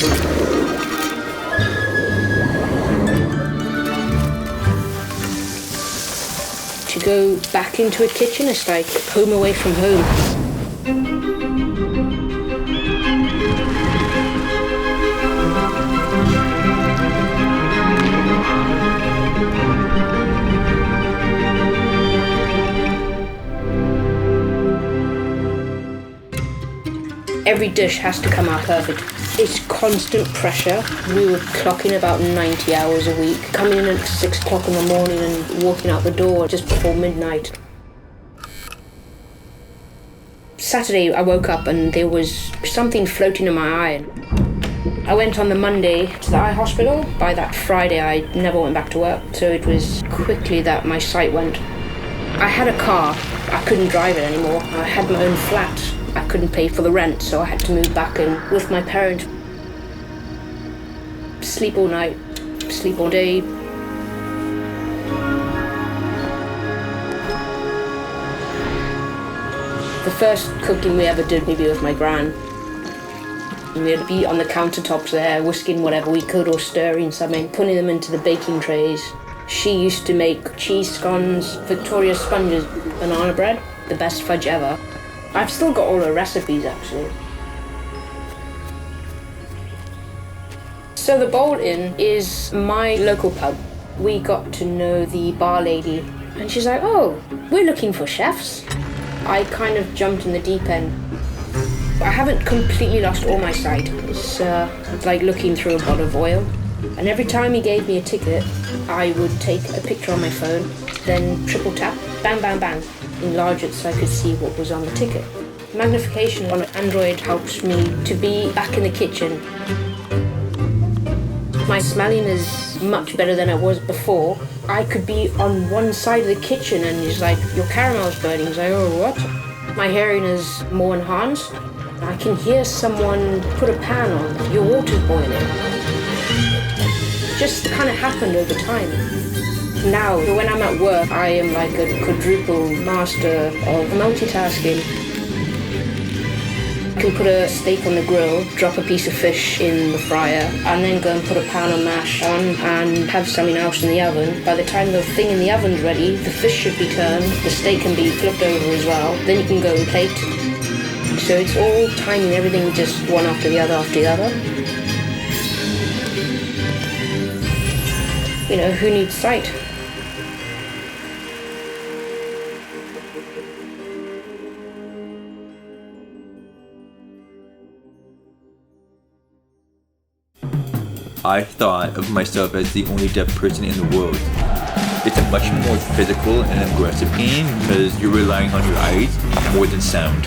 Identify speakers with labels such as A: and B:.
A: To go back into a kitchen is like home away from home. Every dish has to come out perfect. It's constant pressure. We were clocking about 90 hours a week, coming in at 6 o'clock in the morning and walking out the door just before midnight. Saturday, I woke up and there was something floating in my eye. I went on the Monday to the eye hospital. By that Friday, I never went back to work, so it was quickly that my sight went. I had a car. I couldn't drive it anymore. I had my own flat. I couldn't pay for the rent, so I had to move back in with my parents. Sleep all night, sleep all day. The first cooking we ever did, maybe with my gran. We'd be on the countertops there, whisking whatever we could or stirring something, putting them into the baking trays. She used to make cheese scones, Victoria sponges, banana bread, the best fudge ever. I've still got all her recipes, actually. So the Bowl Inn is my local pub. We got to know the bar lady, and she's like, "Oh, we're looking for chefs." I kind of jumped in the deep end. I haven't completely lost all my sight. It's like looking through a bottle of oil. And every time he gave me a ticket, I would take a picture on my phone, then triple tap, bang, bang, bang, enlarge it so I could see what was on the ticket. Magnification on Android helps me to be back in the kitchen. My smelling is much better than it was before. I could be on one side of the kitchen and he's like, "Your caramel's burning." He's like, "Oh, what?" My hearing is more enhanced. I can hear someone put a pan on. "Your water's boiling." Just kind of happened over time. Now, when I'm at work, I am like a quadruple master of multitasking. I can put a steak on the grill, drop a piece of fish in the fryer, and then go and put a pan of mash on and have something else in the oven. By the time the thing in the oven's ready, the fish should be turned, the steak can be flipped over as well, then you can go and plate. So it's all timing everything just one after the other after the other. You know, who needs sight?
B: I thought of myself as the only deaf person in the world. It's a much more physical and aggressive game because you're relying on your eyes more than sound.